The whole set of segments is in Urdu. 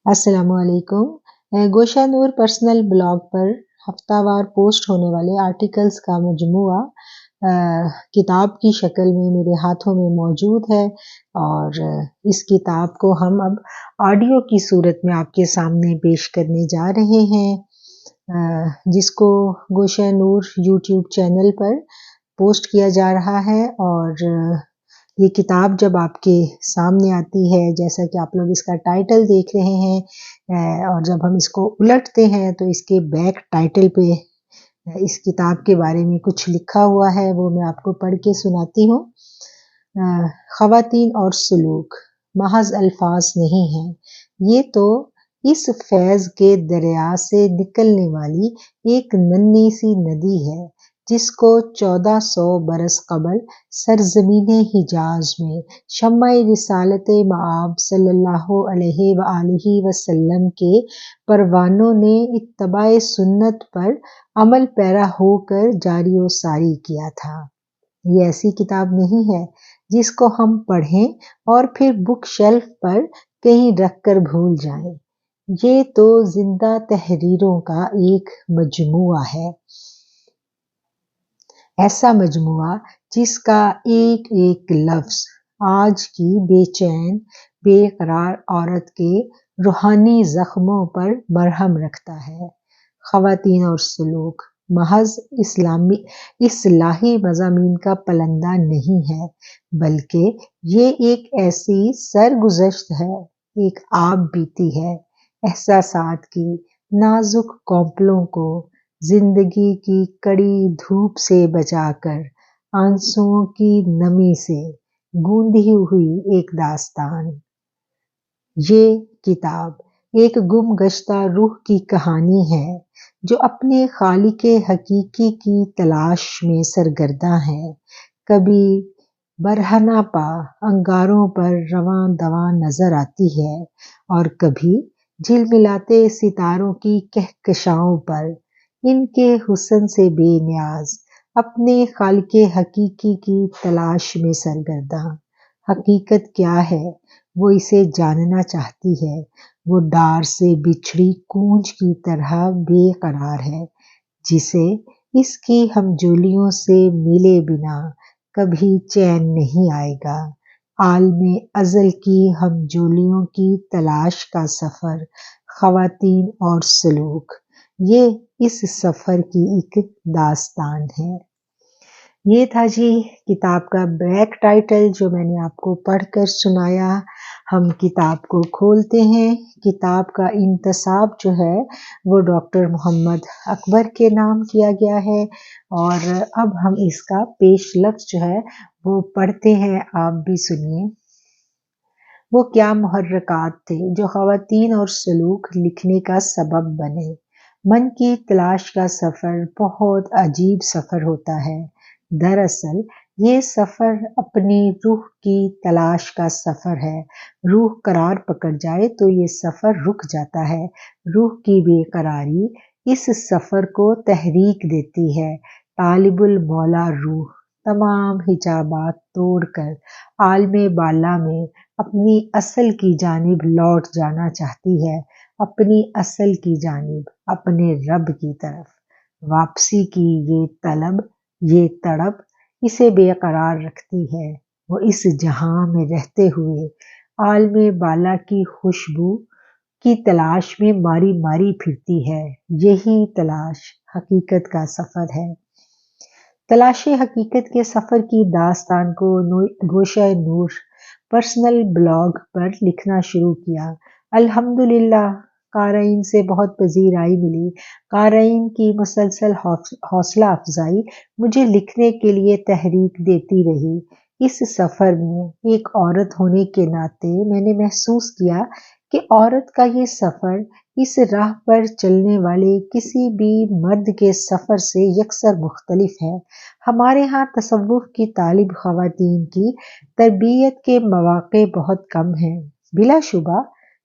السلام علیکم۔ گوشہ نور پرسنل بلاگ پر ہفتہ وار پوسٹ ہونے والے آرٹیکلز کا مجموعہ کتاب کی شکل میں میرے ہاتھوں میں موجود ہے، اور اس کتاب کو ہم اب آڈیو کی صورت میں آپ کے سامنے پیش کرنے جا رہے ہیں، جس کو گوشہ نور یوٹیوب چینل پر پوسٹ کیا جا رہا ہے۔ اور یہ کتاب جب آپ کے سامنے آتی ہے، جیسا کہ آپ لوگ اس کا ٹائٹل دیکھ رہے ہیں، اور جب ہم اس کو الٹتے ہیں تو اس کے بیک ٹائٹل پہ اس کتاب کے بارے میں کچھ لکھا ہوا ہے، وہ میں آپ کو پڑھ کے سناتی ہوں۔ خواتین اور سلوک محض الفاظ نہیں ہیں، یہ تو اس فیض کے دریا سے نکلنے والی ایک ننھی سی ندی ہے، جس کو 1400 برس قبل سرزمین حجاز میں شمع رسالت مآب صلی اللہ علیہ وآلہ وسلم کے پروانوں نے اتباع سنت پر عمل پیرا ہو کر جاری و ساری کیا تھا۔ یہ ایسی کتاب نہیں ہے جس کو ہم پڑھیں اور پھر بک شیلف پر کہیں رکھ کر بھول جائیں۔ یہ تو زندہ تحریروں کا ایک مجموعہ ہے، ایسا مجموعہ جس کا ایک ایک لفظ آج کی بے چین بے قرار عورت کے روحانی زخموں پر مرہم رکھتا ہے۔ خواتین اور سلوک محض اصلاحی مضامین کا پلندہ نہیں ہے، بلکہ یہ ایک ایسی سرگزشت ہے، ایک آب بیتی ہے، احساسات کی نازک کونپلوں کو زندگی کی کڑی دھوپ سے بچا کر آنسوؤں کی نمی سے گوندھی ہوئی ایک داستان۔ یہ کتاب ایک گم گشتہ روح کی کہانی ہے، جو اپنے خالق حقیقی کی تلاش میں سرگرداں ہے۔ کبھی برہنہ پا انگاروں پر رواں دواں نظر آتی ہے، اور کبھی جھلملاتے ستاروں کی کہکشاؤں پر ان کے حسن سے بے نیاز اپنے خالق حقیقی کی تلاش میں سرگرداں۔ حقیقت کیا ہے، وہ اسے جاننا چاہتی ہے۔ وہ ڈار سے بچھڑی کونچ کی طرح بے قرار ہے، جسے اس کی ہمجولیوں سے ملے بنا کبھی چین نہیں آئے گا۔ عالم ازل کی ہمجولیوں کی تلاش کا سفر، خواتین اور سلوک، یہ اس سفر کی ایک داستان ہے۔ یہ تھا جی کتاب کا بیک ٹائٹل جو میں نے آپ کو پڑھ کر سنایا۔ ہم کتاب کو کھولتے ہیں۔ کتاب کا انتساب جو ہے وہ ڈاکٹر محمد اکبر کے نام کیا گیا ہے، اور اب ہم اس کا پیش لفظ جو ہے وہ پڑھتے ہیں، آپ بھی سنیے۔ وہ کیا محرکات تھے جو خواتین اور سلوک لکھنے کا سبب بنے۔ من کی تلاش کا سفر بہت عجیب سفر ہوتا ہے۔ دراصل یہ سفر اپنی روح کی تلاش کا سفر ہے۔ روح قرار پکڑ جائے تو یہ سفر رک جاتا ہے۔ روح کی بے قراری اس سفر کو تحریک دیتی ہے۔ طالب المولا روح تمام حجابات توڑ کر عالم بالا میں اپنی اصل کی جانب لوٹ جانا چاہتی ہے، اپنی اصل کی جانب، اپنے رب کی طرف۔ واپسی کی یہ طلب، یہ تڑپ اسے بے قرار رکھتی ہے۔ وہ اس جہاں میں رہتے ہوئے عالم بالا کی خوشبو کی تلاش میں ماری ماری پھرتی ہے۔ یہی تلاش حقیقت کا سفر ہے۔ تلاش حقیقت کے سفر کی داستان کو گوشہ نور پرسنل بلاگ پر لکھنا شروع کیا۔ الحمدللہ قارئین سے بہت پذیرائی ملی۔ قارئین کی مسلسل حوصلہ افزائی مجھے لکھنے کے لیے تحریک دیتی رہی۔ اس سفر میں ایک عورت ہونے کے ناطے میں نے محسوس کیا کہ عورت کا یہ سفر اس راہ پر چلنے والے کسی بھی مرد کے سفر سے یکسر مختلف ہے۔ ہمارے ہاں تصوف کی طالب خواتین کی تربیت کے مواقع بہت کم ہیں۔ بلا شبہ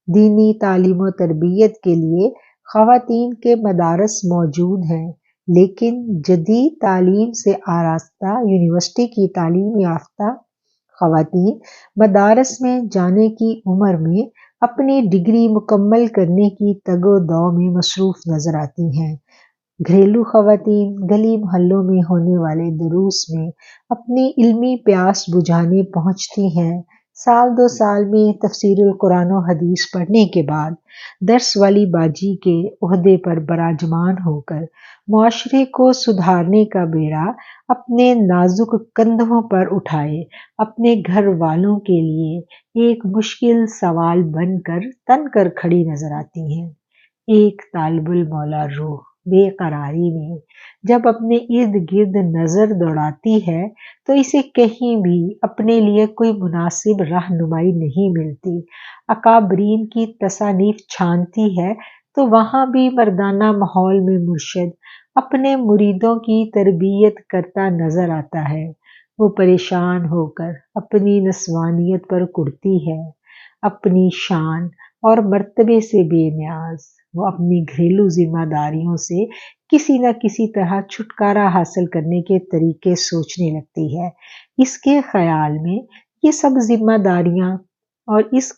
دینی تعلیم و تربیت کے لیے خواتین کے مدارس موجود ہیں، لیکن جدید تعلیم سے آراستہ یونیورسٹی کی تعلیم یافتہ خواتین مدارس میں جانے کی عمر میں اپنی ڈگری مکمل کرنے کی تگ و دو میں مصروف نظر آتی ہیں۔ گھریلو خواتین گلی محلوں میں ہونے والے دروس میں اپنی علمی پیاس بجھانے پہنچتی ہیں۔ سال 2 سال میں تفسیر القرآن و حدیث پڑھنے کے بعد درس والی باجی کے عہدے پر براجمان ہو کر معاشرے کو سدھارنے کا بیڑا اپنے نازک کندھوں پر اٹھائے اپنے گھر والوں کے لیے ایک مشکل سوال بن کر تن کر کھڑی نظر آتی ہیں۔ ایک طالب المولا روح بے قراری میں جب اپنے ارد گرد نظر دوڑاتی ہے تو اسے کہیں بھی اپنے لیے کوئی مناسب رہنمائی نہیں ملتی۔ اکابرین کی تصانیف چھانتی ہے تو وہاں بھی مردانہ ماحول میں مرشد اپنے مریدوں کی تربیت کرتا نظر آتا ہے۔ وہ پریشان ہو کر اپنی نسوانیت پر کڑتی ہے، اپنی شان اور مرتبے سے بے نیاز۔ وہ اپنی گھریلو ذمہ داریوں سے کسی نہ کسی طرح چھٹکارا حاصل کرنے کے طریقے سوچنے لگتی ہے۔ اس کے خیال میں یہ سب ذمہ داریاں اور اس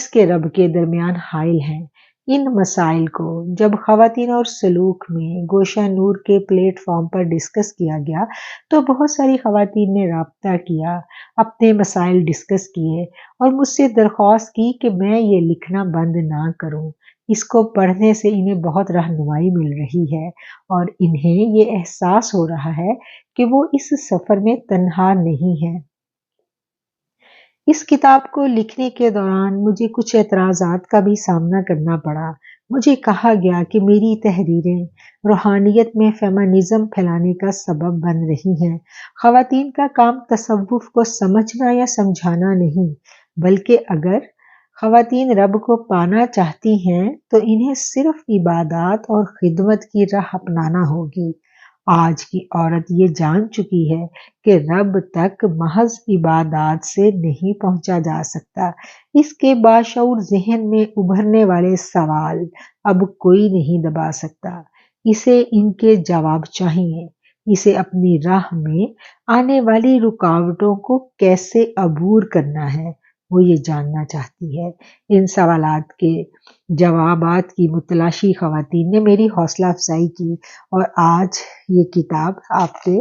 کے رب کے درمیان حائل ہیں۔ ان مسائل کو جب خواتین اور سلوک میں گوشہ نور کے پلیٹ فارم پر ڈسکس کیا گیا تو بہت ساری خواتین نے رابطہ کیا، اپنے مسائل ڈسکس کیے اور مجھ سے درخواست کی کہ میں یہ لکھنا بند نہ کروں۔ اس کو پڑھنے سے انہیں بہت رہنمائی مل رہی ہے اور انہیں یہ احساس ہو رہا ہے کہ وہ اس سفر میں تنہا نہیں ہیں۔ اس کتاب کو لکھنے کے دوران مجھے کچھ اعتراضات کا بھی سامنا کرنا پڑا۔ مجھے کہا گیا کہ میری تحریریں روحانیت میں فیمینزم پھیلانے کا سبب بن رہی ہیں۔ خواتین کا کام تصوف کو سمجھنا یا سمجھانا نہیں، بلکہ اگر خواتین رب کو پانا چاہتی ہیں تو انہیں صرف عبادات اور خدمت کی راہ اپنانا ہوگی۔ آج کی عورت یہ جان چکی ہے کہ رب تک محض عبادات سے نہیں پہنچا جا سکتا۔ اس کے باشعور ذہن میں ابھرنے والے سوال اب کوئی نہیں دبا سکتا۔ اسے ان کے جواب چاہیے۔ اسے اپنی راہ میں آنے والی رکاوٹوں کو کیسے عبور کرنا ہے، وہ یہ جاننا چاہتی ہے۔ ان سوالات کے جوابات کی متلاشی خواتین نے میری حوصلہ افزائی کی اور آج یہ کتاب آپ کے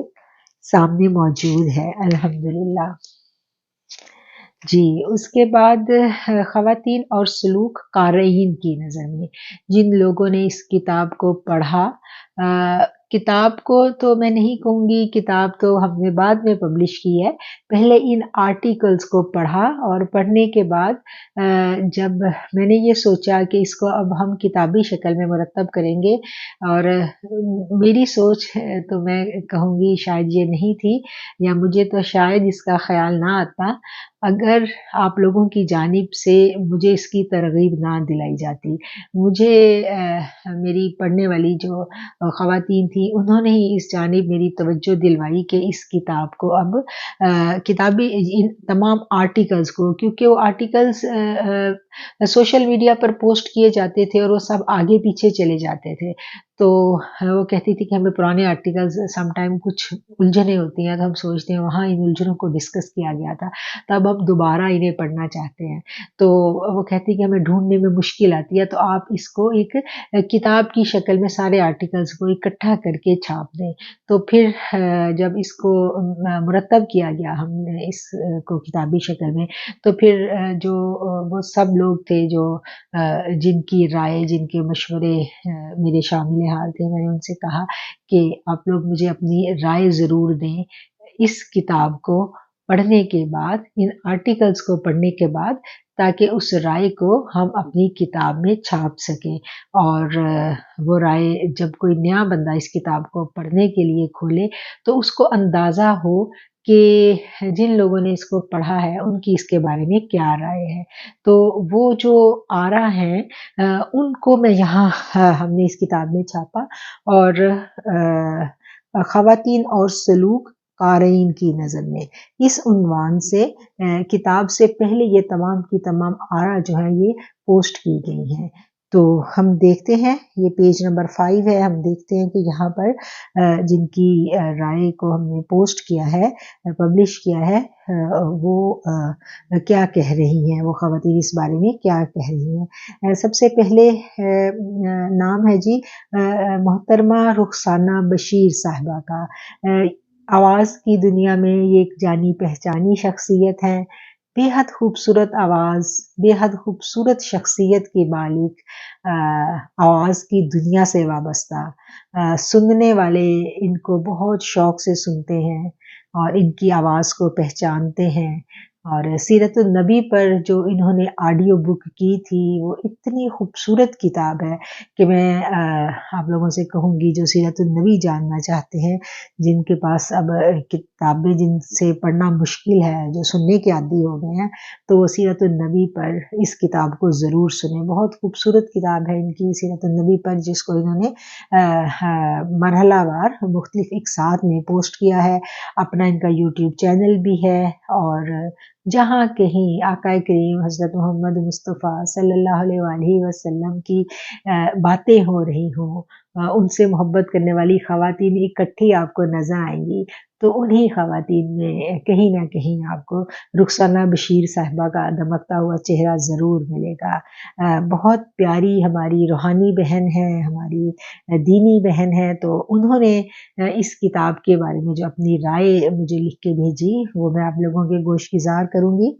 سامنے موجود ہے، الحمدللہ۔ جی، اس کے بعد خواتین اور سلوک قارئین کی نظر میں جن لوگوں نے اس کتاب کو پڑھا، کتاب کو تو میں نہیں کہوں گی، کتاب تو ہم نے بعد میں پبلش کی ہے، پہلے ان آرٹیکلز کو پڑھا اور پڑھنے کے بعد جب میں نے یہ سوچا کہ اس کو اب ہم کتابی شکل میں مرتب کریں گے، اور میری سوچ تو میں کہوں گی شاید یہ نہیں تھی، یا مجھے تو شاید اس کا خیال نہ آتا اگر آپ لوگوں کی جانب سے مجھے اس کی ترغیب نہ دلائی جاتی۔ مجھے میری پڑھنے والی جو خواتین تھیں انہوں نے ہی اس جانب میری توجہ دلوائی کہ اس کتاب کو اب کتابی ان تمام آرٹیکلز کو، کیونکہ وہ آرٹیکلز سوشل میڈیا پر پوسٹ کیے جاتے تھے اور وہ سب آگے پیچھے چلے جاتے تھے، تو وہ کہتی تھی کہ ہمیں پرانے آرٹیکلز سم ٹائم کچھ الجھنیں ہوتی ہیں تو ہم سوچتے ہیں وہاں ان الجھنوں کو ڈسکس کیا گیا تھا، تب ہم دوبارہ انہیں پڑھنا چاہتے ہیں، تو وہ کہتی کہ ہمیں ڈھونڈنے میں مشکل آتی ہے، تو آپ اس کو ایک کتاب کی شکل میں سارے آرٹیکلز کو اکٹھا کر کے چھاپ دیں۔ تو پھر جب اس کو مرتب کیا گیا ہم نے اس کو کتابی شکل میں، تو پھر جو وہ سب لوگ تھے جو جن کی رائے، جن کے مشورے میرے شامل حال تھے، میں نے ان سے کہا کہ آپ لوگ مجھے اپنی رائے ضرور دیں اس کتاب کو پڑھنے کے بعد، ان آرٹیکلز کو پڑھنے کے بعد، تاکہ اس رائے کو ہم اپنی کتاب میں چھاپ سکیں، اور وہ رائے جب کوئی نیا بندہ اس کتاب کو پڑھنے کے لیے کھولے تو اس کو اندازہ ہو کہ جن لوگوں نے اس کو پڑھا ہے ان کی اس کے بارے میں کیا رائے ہے۔ تو وہ جو آرا ہیں ان کو میں یہاں ہم نے اس کتاب میں چھاپا، اور خواتین اور سلوک قارئین کی نظر میں اس عنوان سے کتاب سے پہلے یہ تمام کی تمام آرا جو ہیں یہ پوسٹ کی گئی ہیں۔ تو ہم دیکھتے ہیں یہ پیج نمبر 5 ہے، ہم دیکھتے ہیں کہ یہاں پر جن کی رائے کو ہم نے پوسٹ کیا ہے، پبلش کیا ہے، وہ کیا کہہ رہی ہیں، وہ خواتین اس بارے میں کیا کہہ رہی ہیں۔ سب سے پہلے نام ہے جی محترمہ رخسانہ بشیر صاحبہ کا۔ آواز کی دنیا میں یہ ایک جانی پہچانی شخصیت ہے، بے حد خوبصورت آواز، بے حد خوبصورت شخصیت کی مالک، آواز کی دنیا سے وابستہ، سننے والے ان کو بہت شوق سے سنتے ہیں اور ان کی آواز کو پہچانتے ہیں۔ اور سیرت النبی پر جو انہوں نے آڈیو بک کی تھی وہ اتنی خوبصورت کتاب ہے کہ میں آپ لوگوں سے کہوں گی جو سیرت النبی جاننا چاہتے ہیں، جن کے پاس اب کتابیں جن سے پڑھنا مشکل ہے، جو سننے کے عادی ہو گئے ہیں، تو وہ سیرت النبی پر اس کتاب کو ضرور سنیں۔ بہت خوبصورت کتاب ہے ان کی سیرت النبی پر، جس کو انہوں نے مرحلہ وار مختلف اقساط میں پوسٹ کیا ہے۔ اپنا ان کا یوٹیوب چینل بھی ہے، اور جہاں کہیں آقا کریم حضرت محمد مصطفیٰ صلی اللہ علیہ وآلہ وسلم کی باتیں ہو رہی ہوں، ان سے محبت کرنے والی خواتین اکٹھی آپ کو نظر آئیں گی، تو انہی خواتین میں کہیں نہ کہیں آپ کو رخسانہ بشیر صاحبہ کا دمکتا ہوا چہرہ ضرور ملے گا۔ بہت پیاری ہماری روحانی بہن ہے، ہماری دینی بہن ہے، تو انہوں نے اس کتاب کے بارے میں جو اپنی رائے مجھے لکھ کے بھیجی وہ میں آپ لوگوں کے گوش گزار کروں گی۔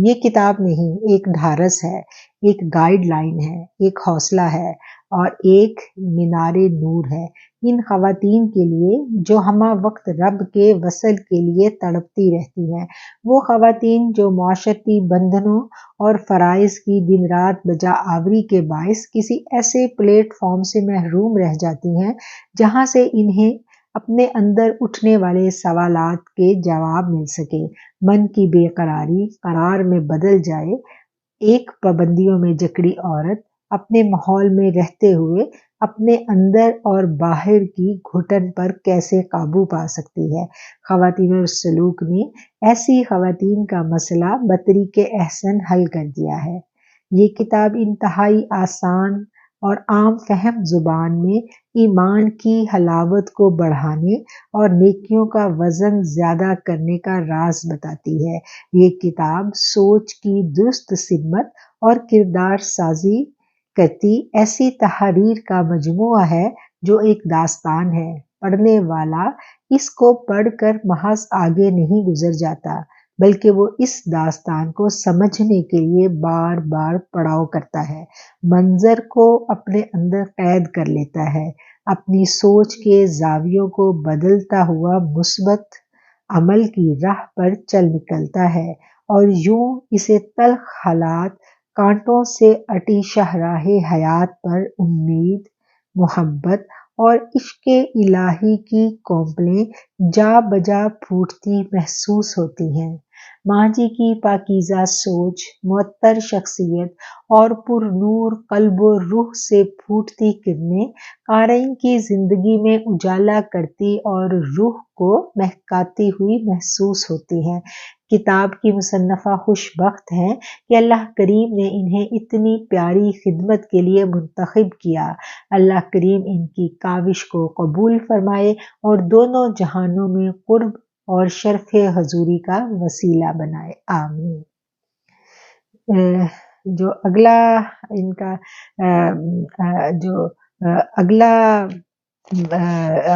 یہ کتاب نہیں، ایک ڈھارس ہے، ایک گائیڈ لائن ہے، ایک حوصلہ ہے اور ایک مینار نور ہے ان خواتین کے لیے جو ہمہ وقت رب کے وصل کے لیے تڑپتی رہتی ہیں۔ وہ خواتین جو معاشرتی بندھنوں اور فرائض کی دن رات بجا آوری کے باعث کسی ایسے پلیٹ فارم سے محروم رہ جاتی ہیں جہاں سے انہیں اپنے اندر اٹھنے والے سوالات کے جواب مل سکے، من کی بے قراری قرار میں بدل جائے۔ ایک پابندیوں میں جکڑی عورت اپنے ماحول میں رہتے ہوئے اپنے اندر اور باہر کی گھٹن پر کیسے قابو پا سکتی ہے۔ خواتین اور سلوک نے ایسی خواتین کا مسئلہ بطریق احسن حل کر دیا ہے۔ یہ کتاب انتہائی آسان اور عام فہم زبان میں ایمان کی حلاوت کو بڑھانے اور نیکیوں کا وزن زیادہ کرنے کا راز بتاتی ہے۔ یہ کتاب سوچ کی درست سمت اور کردار سازی کرتی ایسی تحریر کا مجموعہ ہے جو ایک داستان ہے۔ پڑھنے والا اس کو پڑھ کر محض آگے نہیں گزر جاتا، بلکہ وہ اس داستان کو سمجھنے کے لیے بار بار پڑاؤ کرتا ہے، منظر کو اپنے اندر قید کر لیتا ہے، اپنی سوچ کے زاویوں کو بدلتا ہوا مثبت عمل کی راہ پر چل نکلتا ہے، اور یوں اسے تلخ حالات، کانٹوں سے اٹی شاہراہ حیات پر امید، محبت اور عشق الہی کی کونپلیں جا بجا پھوٹتی محسوس ہوتی ہیں۔ ماں جی کی پاکیزہ سوچ، معطر شخصیت اور پر نور قلب و روح سے پھوٹتی کرنیں قارئین کی زندگی میں اجالا کرتی اور روح کو مہکاتی ہوئی محسوس ہوتی ہیں۔ کتاب کی مصنفہ خوش بخت ہیں کہ اللہ کریم نے انہیں اتنی پیاری خدمت کے لیے منتخب کیا۔ اللہ کریم ان کی کاوش کو قبول فرمائے اور دونوں جہانوں میں قرب اور شرف حضوری کا وسیلہ بنائے، آمین۔ جو اگلا ان کا جو اگلا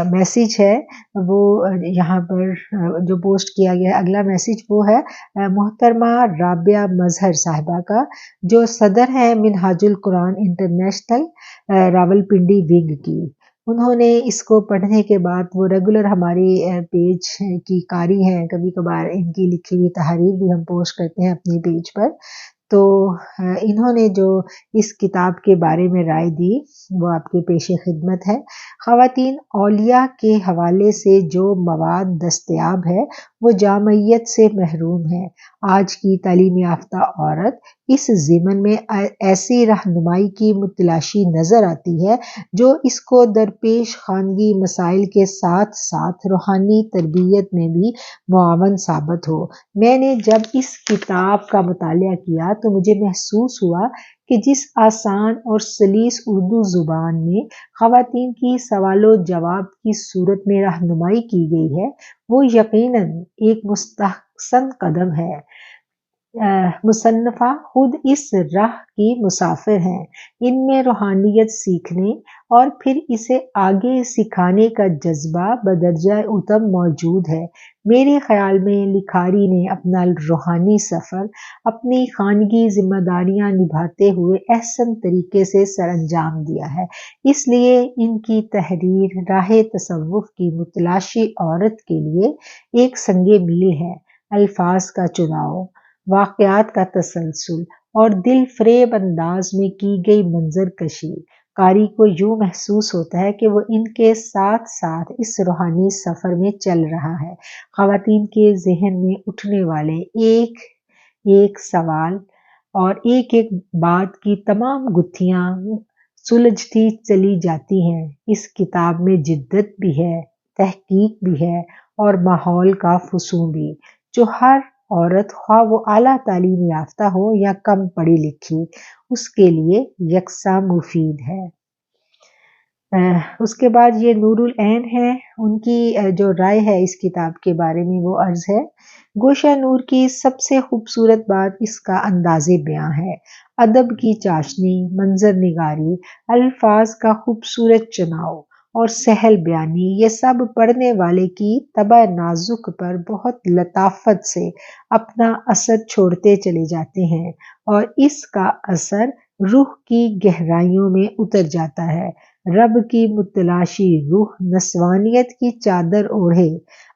میسیج ہے وہ یہاں پر جو پوسٹ کیا گیا، اگلا میسیج وہ ہے محترمہ رابعہ مظہر صاحبہ کا، جو صدر ہیں منہاج القرآن انٹرنیشنل راولپنڈی ونگ کی۔ انہوں نے اس کو پڑھنے کے بعد، وہ ریگولر ہماری پیج کی قاری ہیں، کبھی کبھار ان کی لکھی ہوئی تحریر بھی ہم پوسٹ کرتے ہیں اپنی پیج پر، تو انہوں نے جو اس کتاب کے بارے میں رائے دی وہ آپ کے پیش خدمت ہے۔ خواتین اولیاء کے حوالے سے جو مواد دستیاب ہے وہ جامعیت سے محروم ہے۔ آج کی تعلیم یافتہ عورت اس ضمن میں ایسی رہنمائی کی متلاشی نظر آتی ہے جو اس کو درپیش خانگی مسائل کے ساتھ ساتھ روحانی تربیت میں بھی معاون ثابت ہو۔ میں نے جب اس کتاب کا مطالعہ کیا تو مجھے محسوس ہوا کہ جس آسان اور سلیس اردو زبان میں خواتین کی سوال و جواب کی صورت میں رہنمائی کی گئی ہے وہ یقیناً ایک مستحسن قدم ہے۔ مصنفہ خود اس راہ کی مسافر ہیں۔ ان میں روحانیت سیکھنے اور پھر اسے آگے سکھانے کا جذبہ بدرجہ اتم موجود ہے۔ میرے خیال میں لکھاری نے اپنا روحانی سفر اپنی خانگی ذمہ داریاں نبھاتے ہوئے احسن طریقے سے سر انجام دیا ہے، اس لیے ان کی تحریر راہ تصوف کی متلاشی عورت کے لیے ایک سنگ میل ہے۔ الفاظ کا چناؤ، واقعات کا تسلسل اور دل فریب انداز میں کی گئی منظر کشی، قاری کو یوں محسوس ہوتا ہے کہ وہ ان کے ساتھ ساتھ اس روحانی سفر میں چل رہا ہے۔ خواتین کے ذہن میں اٹھنے والے ایک ایک سوال اور ایک ایک بات کی تمام گتھیاں سلجھتی چلی جاتی ہیں۔ اس کتاب میں جدت بھی ہے، تحقیق بھی ہے اور ماحول کا فسوں بھی، جو ہر عورت خواہ وہ اعلیٰ تعلیم یافتہ ہو یا کم پڑھی لکھی اس کے لیے یکساں مفید ہے۔ اس کے بعد یہ نور العین ہے، ان کی جو رائے ہے اس کتاب کے بارے میں وہ عرض ہے: گوشہ نور کی سب سے خوبصورت بات اس کا انداز بیاں ہے۔ ادب کی چاشنی، منظر نگاری، الفاظ کا خوبصورت چناؤ اور سہل بیانی، یہ سب پڑھنے والے کی طبع نازک پر بہت لطافت سے اپنا اثر چھوڑتے چلے جاتے ہیں اور اس کا اثر روح کی گہرائیوں میں اتر جاتا ہے۔ رب کی متلاشی روح نسوانیت کی چادر اوڑھے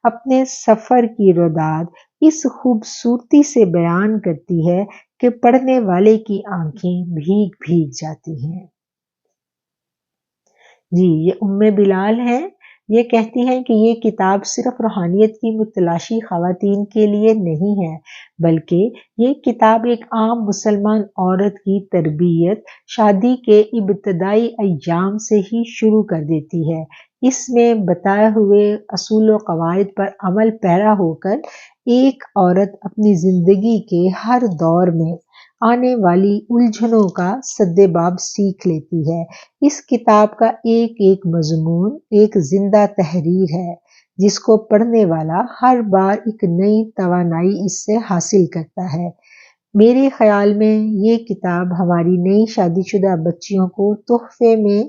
اپنے سفر کی روداد اس خوبصورتی سے بیان کرتی ہے کہ پڑھنے والے کی آنکھیں بھیگ بھیگ جاتی ہیں۔ جی، یہ بلال ہیں، یہ کہتی ہیں کہ یہ کتاب صرف روحانیت کی متلاشی خواتین کے لیے نہیں ہے، بلکہ یہ کتاب ایک عام مسلمان عورت کی تربیت شادی کے ابتدائی ایام سے ہی شروع کر دیتی ہے۔ اس میں بتائے ہوئے اصول و قواعد پر عمل پیرا ہو کر ایک عورت اپنی زندگی کے ہر دور میں آنے والی الجھنوں کا سدباب سیکھ لیتی ہے۔ اس کتاب کا ایک ایک مضمون ایک زندہ تحریر ہے، جس کو پڑھنے والا ہر بار ایک نئی توانائی اس سے حاصل کرتا ہے۔ میرے خیال میں یہ کتاب ہماری نئی شادی شدہ بچیوں کو تحفے میں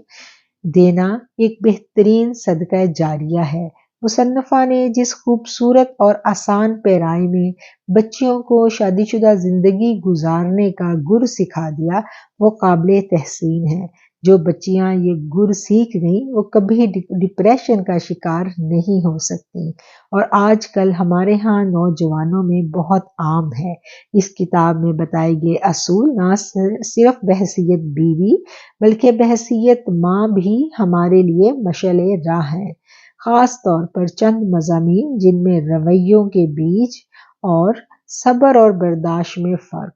دینا ایک بہترین صدقہ جاریہ ہے۔ مصنفہ نے جس خوبصورت اور آسان پیرائی میں بچیوں کو شادی شدہ زندگی گزارنے کا گر سکھا دیا وہ قابل تحسین ہے۔ جو بچیاں یہ گر سیکھ گئیں وہ کبھی ڈپریشن کا شکار نہیں ہو سکتی، اور آج کل ہمارے ہاں نوجوانوں میں بہت عام ہے۔ اس کتاب میں بتائے گئے اصول نہ صرف بحیثیت بیوی بلکہ بحیثیت ماں بھی ہمارے لیے مشعل راہ ہیں۔ خاص طور پر چند مضامین جن میں رویوں کے بیج اور صبر اور برداشت میں فرق،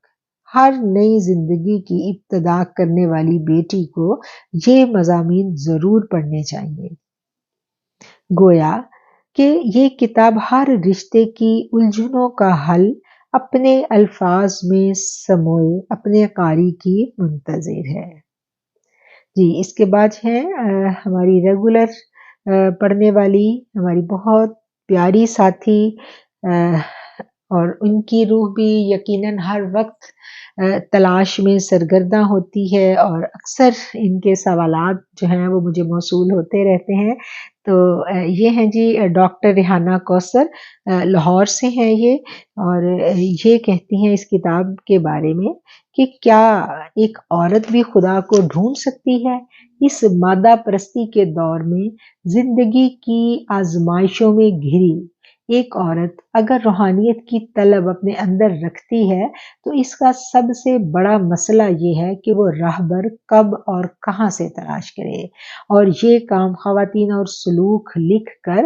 ہر نئی زندگی کی ابتدا کرنے والی بیٹی کو یہ مضامین ضرور پڑھنے چاہیے۔ گویا کہ یہ کتاب ہر رشتے کی الجھنوں کا حل اپنے الفاظ میں سموئے اپنے قاری کی منتظر ہے۔ جی، اس کے بعد ہے ہماری ریگولر پڑھنے والی ہماری بہت پیاری ساتھی، اور ان کی روح بھی یقیناً ہر وقت تلاش میں سرگرداں ہوتی ہے، اور اکثر ان کے سوالات جو ہیں وہ مجھے موصول ہوتے رہتے ہیں۔ تو یہ ہیں جی ڈاکٹر ریحانہ کوثر، لاہور سے ہیں یہ، اور یہ کہتی ہیں اس کتاب کے بارے میں کہ کیا ایک عورت بھی خدا کو ڈھونڈ سکتی ہے؟ اس مادہ پرستی کے دور میں زندگی کی آزمائشوں میں گھری ایک عورت اگر روحانیت کی طلب اپنے اندر رکھتی ہے تو اس کا سب سے بڑا مسئلہ یہ ہے کہ وہ راہبر کب اور کہاں سے تلاش کرے، اور یہ کام خواتین اور سلوک لکھ کر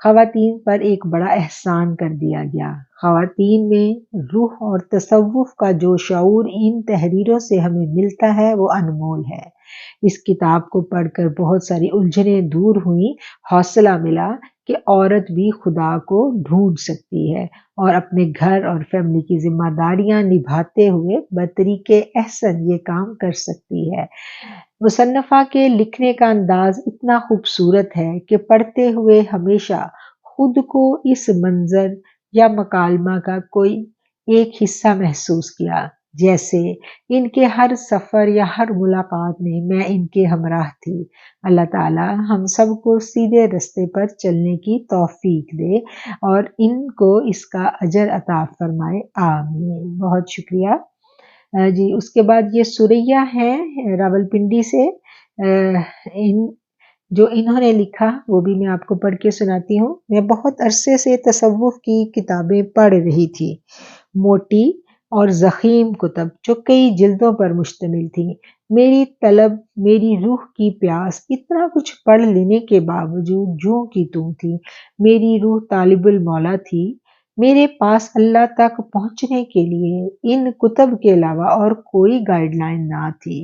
خواتین پر ایک بڑا احسان کر دیا گیا۔ خواتین میں روح اور تصوف کا جو شعور ان تحریروں سے ہمیں ملتا ہے وہ انمول ہے۔ اس کتاب کو پڑھ کر بہت ساری الجھنیں دور ہوئیں، حوصلہ ملا کہ عورت بھی خدا کو ڈھونڈ سکتی ہے اور اپنے گھر اور فیملی کی ذمہ داریاں نبھاتے ہوئے بطریق احسن یہ کام کر سکتی ہے۔ مصنفہ کے لکھنے کا انداز اتنا خوبصورت ہے کہ پڑھتے ہوئے ہمیشہ خود کو اس منظر یا مکالمہ کا کوئی ایک حصہ محسوس کیا، جیسے ان کے ہر سفر یا ہر ملاقات میں ان کے ہمراہ تھی۔ اللہ تعالی ہم سب کو سیدھے رستے پر چلنے کی توفیق دے اور ان کو اس کا اجر عطا فرمائے، آمین۔ بہت شکریہ جی۔ اس کے بعد یہ سریہ ہیں راولپنڈی سے، جو انہوں نے لکھا وہ بھی میں آپ کو پڑھ کے سناتی ہوں۔ میں بہت عرصے سے تصوف کی کتابیں پڑھ رہی تھی، موٹی اور ضخیم کتب جو کئی جلدوں پر مشتمل تھی۔ میری طلب، میری روح کی پیاس، اتنا کچھ پڑھ لینے کے باوجود جوں کی توں تھی۔ میری روح طالب المولا تھی۔ میرے پاس اللہ تک پہنچنے کے لیے ان کتب کے علاوہ اور کوئی گائیڈ لائن نہ تھی۔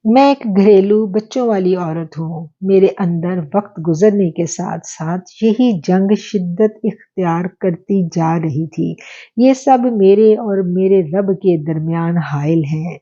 میں ایک گھریلو بچوں والی عورت ہوں۔ میرے اندر وقت گزرنے کے ساتھ ساتھ یہی جنگ شدت اختیار کرتی جا رہی تھی۔ یہ سب میرے اور میرے رب کے درمیان حائل ہیں۔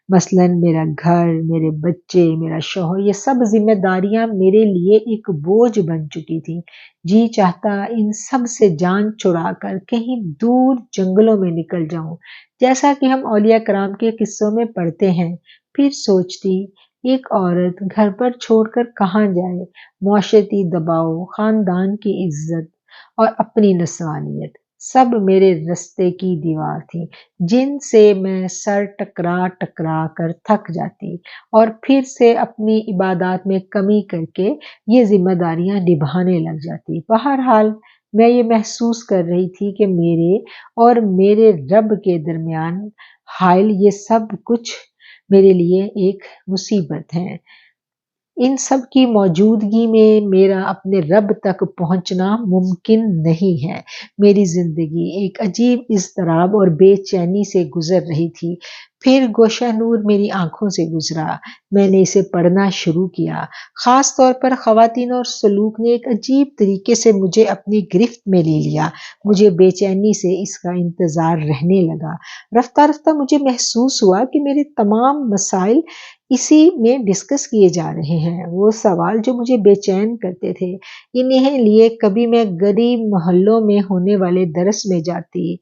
مثلاً میرا گھر، میرے بچے، میرا شوہر، یہ سب ذمہ داریاں میرے لیے ایک بوجھ بن چکی تھی۔ جی چاہتا ان سب سے جان چھڑا کر کہیں دور جنگلوں میں نکل جاؤں، جیسا کہ ہم اولیاء کرام کے قصوں میں پڑھتے ہیں۔ پھر سوچتی ایک عورت گھر پر چھوڑ کر کہاں جائے؟ معاشرتی دباؤ، خاندان کی عزت اور اپنی نسوانیت سب میرے رستے کی دیوار تھی، جن سے میں سر ٹکرا ٹکرا کر تھک جاتی اور پھر سے اپنی عبادات میں کمی کر کے یہ ذمہ داریاں نبھانے لگ جاتی۔ بہرحال میں یہ محسوس کر رہی تھی کہ میرے اور میرے رب کے درمیان حائل یہ سب کچھ میرے لیے ایک مصیبت ہے۔ ان سب کی موجودگی میں میرا اپنے رب تک پہنچنا ممکن نہیں ہے۔ میری زندگی ایک عجیب اضطراب اور بے چینی سے گزر رہی تھی۔ پھر گوشہ نور میری آنکھوں سے گزرا۔ میں نے اسے پڑھنا شروع کیا۔ خاص طور پر خواتین اور سلوک نے ایک عجیب طریقے سے مجھے اپنی گرفت میں لے لیا۔ مجھے بے چینی سے اس کا انتظار رہنے لگا۔ رفتہ رفتہ مجھے محسوس ہوا کہ میرے تمام مسائل اسی میں ڈسکس کیے جا رہے ہیں۔ وہ سوال جو مجھے بے چین کرتے تھے، انہیں لیے کبھی میں غریب محلوں میں ہونے والے درس میں جاتی،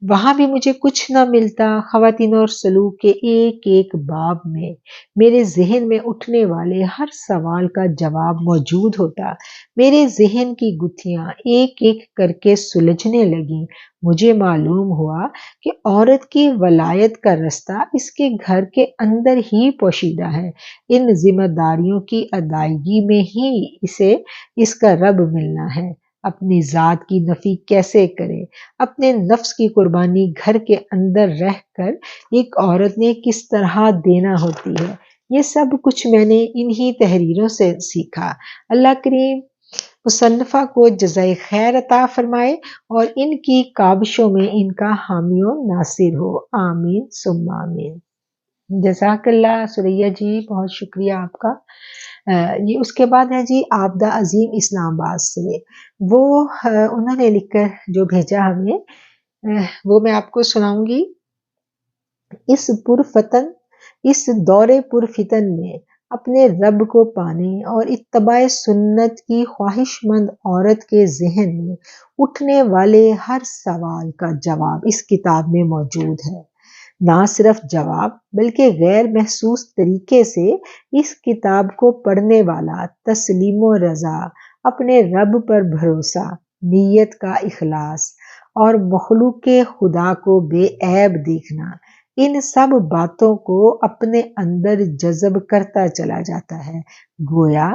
وہاں بھی مجھے کچھ نہ ملتا۔ خواتین اور سلوک کے ایک ایک باب میں میرے ذہن میں اٹھنے والے ہر سوال کا جواب موجود ہوتا۔ میرے ذہن کی گتھیاں ایک ایک کر کے سلجھنے لگیں۔ مجھے معلوم ہوا کہ عورت کی ولایت کا رستہ اس کے گھر کے اندر ہی پوشیدہ ہے۔ ان ذمہ داریوں کی ادائیگی میں ہی اسے اس کا رب ملنا ہے۔ اپنی ذات کی نفی کیسے کرے؟ اپنے نفس کی قربانی گھر کے اندر رہ کر ایک عورت نے کس طرح دینا ہوتی ہے، یہ سب کچھ میں نے انہی تحریروں سے سیکھا۔ اللہ کریم مصنفہ کو جزائے خیر عطا فرمائے اور ان کی کاوشوں میں ان کا حامی و ناصر ہو، آمین ثم آمین۔ جزاک اللہ سریہ جی، بہت شکریہ آپ کا۔ یہ اس کے بعد ہے جی عابدہ عظیم اسلام آباد سے، وہ انہوں نے لکھ کر جو بھیجا ہمیں وہ میں آپ کو سناؤں گی۔ اس دور پرفتن میں اپنے رب کو پانے اور اتباع سنت کی خواہش مند عورت کے ذہن میں اٹھنے والے ہر سوال کا جواب اس کتاب میں موجود ہے۔ نہ صرف جواب بلکہ غیر محسوس طریقے سے اس کتاب کو پڑھنے والا تسلیم و رضا، اپنے رب پر بھروسہ، نیت کا اخلاص اور مخلوق خدا کو بے عیب دیکھنا، ان سب باتوں کو اپنے اندر جذب کرتا چلا جاتا ہے۔ گویا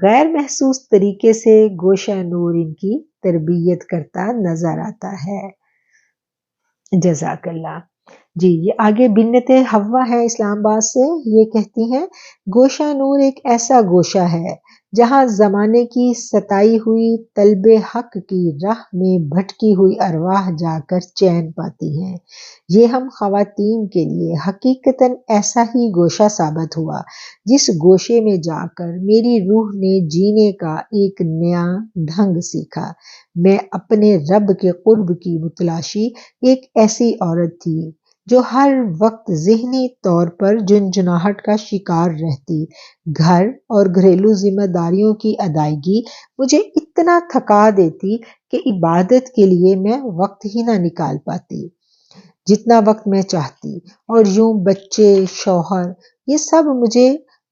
غیر محسوس طریقے سے گوشہ نور ان کی تربیت کرتا نظر آتا ہے۔ جزاک اللہ۔ جی یہ آگے بنت حوا ہے اسلام آباد سے، یہ کہتی ہیں گوشہ نور ایک ایسا گوشہ ہے جہاں زمانے کی ستائی ہوئی طلب حق کی راہ میں بھٹکی ہوئی ارواح جا کر چین پاتی ہیں۔ یہ ہم خواتین کے لیے حقیقتاً ایسا ہی گوشہ ثابت ہوا جس گوشے میں جا کر میری روح نے جینے کا ایک نیا ڈھنگ سیکھا۔ میں اپنے رب کے قرب کی متلاشی ایک ایسی عورت تھی جو ہر وقت ذہنی طور پر جنجناہٹ کا شکار رہتی۔ گھر اور گھریلو ذمہ داریوں کی ادائیگی مجھے اتنا تھکا دیتی کہ عبادت کے لیے میں وقت ہی نہ نکال پاتی جتنا وقت میں چاہتی، اور یوں بچے، شوہر، یہ سب مجھے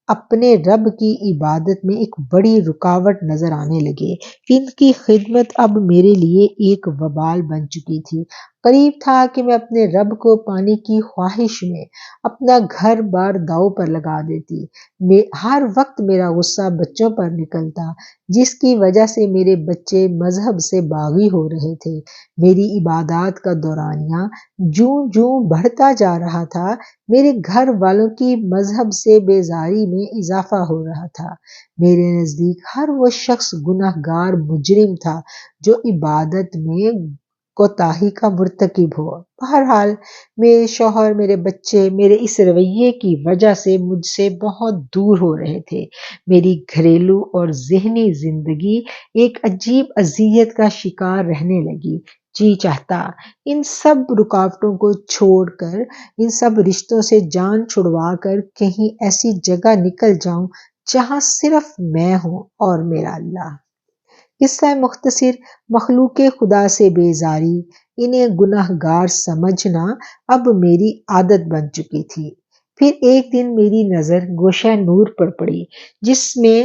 اپنے رب کی عبادت میں ایک بڑی رکاوٹ نظر آنے لگے۔ ان کی خدمت اب میرے لیے ایک وبال بن چکی تھی۔ قریب تھا کہ میں اپنے رب کو پانے کی خواہش میں اپنا گھر بار داؤ پر لگا دیتی۔ ہر وقت میرا غصہ بچوں پر نکلتا، جس کی وجہ سے میرے بچے مذہب سے باغی ہو رہے تھے۔ میری عبادات کا دورانیہ جوں جوں بڑھتا جا رہا تھا، میرے گھر والوں کی مذہب سے بیزاری میں اضافہ ہو رہا تھا۔ میرے نزدیک ہر وہ شخص گناہ گار مجرم تھا جو عبادت میں کوتاہی کا مرتکب ہو۔ بہرحال میرے شوہر، میرے بچے میرے اس رویے کی وجہ سے مجھ سے بہت دور ہو رہے تھے۔ میری گھریلو اور ذہنی زندگی ایک عجیب اذیت کا شکار رہنے لگی۔ جی چاہتا ان سب رکاوٹوں کو چھوڑ کر، ان سب رشتوں سے جان چھڑوا کر کہیں ایسی جگہ نکل جاؤں جہاں صرف میں ہوں اور میرا اللہ۔ قصہ مختصر، مخلوق خدا سے بیزاری، انہیں گناہ گار سمجھنا اب میری عادت بن چکی تھی۔ پھر ایک دن میری نظر گوشہ نور پر پڑی، جس میں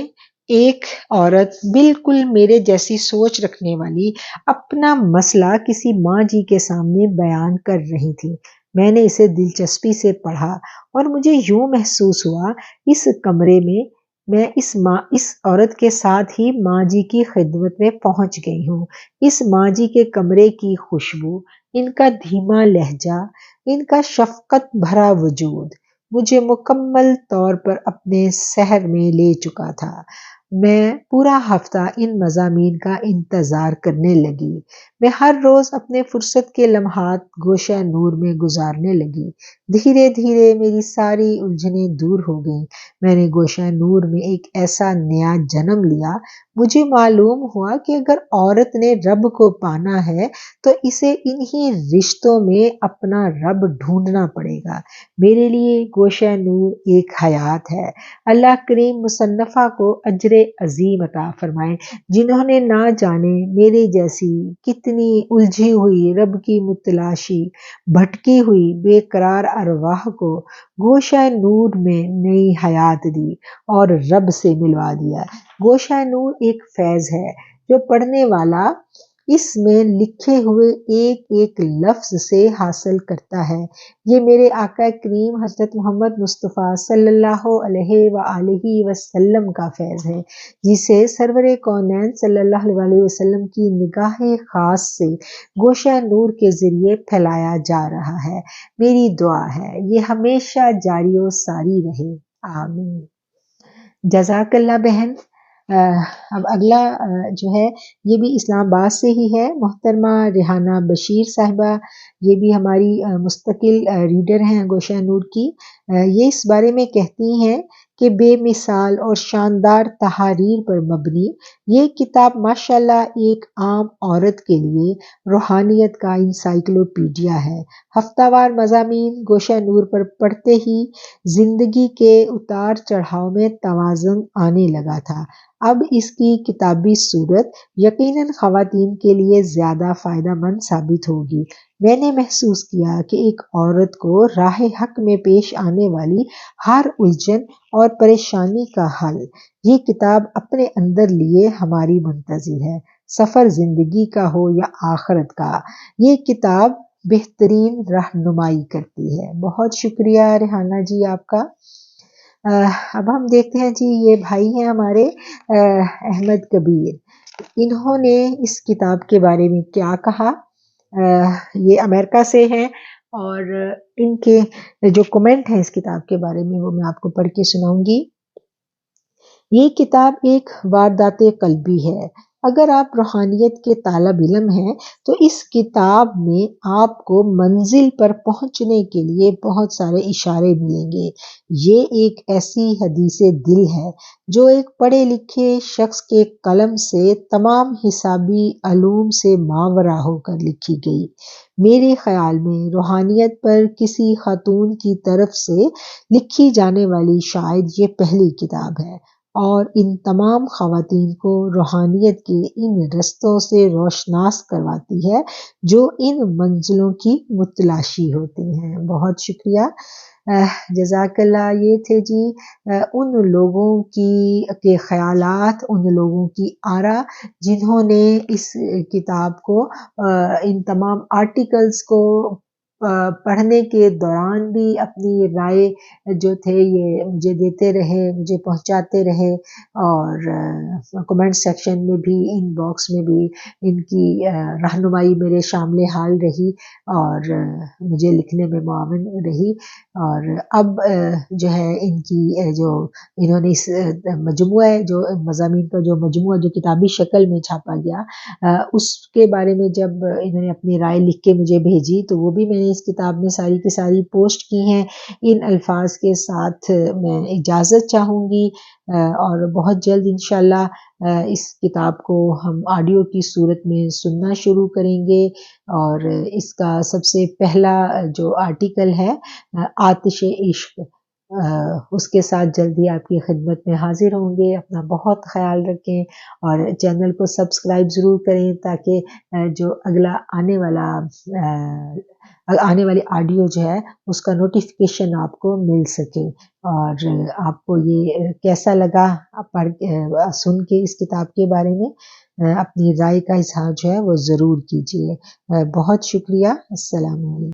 ایک عورت بالکل میرے جیسی سوچ رکھنے والی اپنا مسئلہ کسی ماں جی کے سامنے بیان کر رہی تھی۔ میں نے اسے دلچسپی سے پڑھا اور مجھے یوں محسوس ہوا اس کمرے میں اس عورت کے ساتھ ہی ماں جی کی خدمت میں پہنچ گئی ہوں۔ اس ماں جی کے کمرے کی خوشبو، ان کا دھیما لہجہ، ان کا شفقت بھرا وجود مجھے مکمل طور پر اپنے سحر میں لے چکا تھا۔ میں پورا ہفتہ ان مضامین کا انتظار کرنے لگی۔ میں ہر روز اپنے فرصت کے لمحات گوشہ نور میں گزارنے لگی۔ دھیرے دھیرے میری ساری الجھنیں دور ہو گئیں۔ میں نے گوشہ نور میں ایک ایسا نیا جنم لیا۔ مجھے معلوم ہوا کہ اگر عورت نے رب کو پانا ہے تو اسے انہی رشتوں میں اپنا رب ڈھونڈنا پڑے گا۔ میرے لیے گوشہ نور ایک حیات ہے۔ اللہ کریم مصنفہ کو اجر عظیم عطا فرمائے، جنہوں نے نہ جانے میرے جیسی کتنی الجھی ہوئی رب کی متلاشی، بھٹکی ہوئی بے قرار ارواح کو گوشہ نور میں نئی حیات دی اور رب سے ملوا دیا۔ گوشہ نور ایک فیض ہے جو پڑھنے والا اس میں لکھے ہوئے ایک ایک لفظ سے حاصل کرتا ہے۔ یہ میرے آقا کریم حضرت محمد مصطفیٰ صلی اللہ علیہ وآلہ وسلم کا فیض ہے، جسے سرور کونین صلی اللہ علیہ وسلم کی نگاہ خاص سے گوشہ نور کے ذریعے پھیلایا جا رہا ہے۔ میری دعا ہے یہ ہمیشہ جاری و ساری رہے، آمین۔ جزاک اللہ بہن۔ اب اگلا جو ہے یہ بھی اسلام آباد سے ہی ہے، محترمہ ریحانہ بشیر صاحبہ، یہ بھی ہماری مستقل ریڈر ہیں گوشہ نور کی۔ یہ اس بارے میں کہتی ہیں کہ بے مثال اور شاندار تحاریر پر مبنی یہ کتاب ماشاءاللہ ایک عام عورت کے لیے روحانیت کا انسائکلوپیڈیا ہے۔ ہفتہ وار مضامین گوشہ نور پر پڑھتے ہی زندگی کے اتار چڑھاؤ میں توازن آنے لگا تھا۔ اب اس کی کتابی صورت یقیناً خواتین کے لیے زیادہ فائدہ مند ثابت ہوگی۔ میں نے محسوس کیا کہ ایک عورت کو راہ حق میں پیش آنے والی ہر الجھن اور پریشانی کا حل یہ کتاب اپنے اندر لیے ہماری منتظر ہے، سفر زندگی کا ہو یا آخرت کا۔ یہ کتاب بہترین رہنمائی کرتی ہے۔ بہت شکریہ ریحانہ جی آپ کا۔ اب ہم دیکھتے ہیں جی، یہ بھائی ہیں ہمارے احمد کبیر، انہوں نے اس کتاب کے بارے میں کیا کہا۔ یہ امریکہ سے ہیں اور ان کے جو کمنٹ ہیں اس کتاب کے بارے میں وہ میں آپ کو پڑھ کے سناؤں گی۔ یہ کتاب ایک واردات قلبی ہے۔ اگر آپ روحانیت کے طالب علم ہیں تو اس کتاب میں آپ کو منزل پر پہنچنے کے لیے بہت سارے اشارے ملیں گے۔ یہ ایک ایسی حدیث دل ہے جو ایک پڑھے لکھے شخص کے قلم سے تمام حسابی علوم سے ماورا ہو کر لکھی گئی۔ میرے خیال میں روحانیت پر کسی خاتون کی طرف سے لکھی جانے والی شاید یہ پہلی کتاب ہے اور ان تمام خواتین کو روحانیت کے ان رستوں سے روشناس کرواتی ہے جو ان منزلوں کی متلاشی ہوتی ہیں۔ بہت شکریہ، جزاک اللہ۔ یہ تھے جی ان لوگوں کے خیالات، ان لوگوں کی آرا جنہوں نے اس کتاب کو ان تمام آرٹیکلز کو پڑھنے کے دوران بھی اپنی رائے جو تھے یہ مجھے دیتے رہے، مجھے پہنچاتے رہے، اور کمنٹ سیکشن میں بھی، ان باکس میں بھی ان کی رہنمائی میرے شامل حال رہی اور مجھے لکھنے میں معاون رہی۔ اور اب جو ہے ان کی جو انہوں نے اس مجموعہ جو مضامین کا جو مجموعہ جو کتابی شکل میں چھاپا گیا اس کے بارے میں جب انہوں نے اپنی رائے لکھ کے مجھے بھیجی تو وہ بھی میں نے اس کتاب میں ساری کی ساری پوسٹ کی ہیں۔ ان الفاظ کے ساتھ میں اجازت چاہوں گی اور بہت جلد انشاءاللہ اس کتاب کو ہم آڈیو کی صورت میں سننا شروع کریں گے، اور اس کا سب سے پہلا جو آرٹیکل ہے آتش عشق، اس کے ساتھ جلدی آپ کی خدمت میں حاضر ہوں گے۔ اپنا بہت خیال رکھیں اور چینل کو سبسکرائب ضرور کریں تاکہ جو اگلا آنے والی آڈیو جو ہے اس کا نوٹیفیکیشن آپ کو مل سکے۔ اور آپ کو یہ کیسا لگا سن کے اس کتاب کے بارے میں اپنی رائے کا اظہار جو ہے وہ ضرور کیجیے۔ بہت شکریہ۔ السلام علیکم۔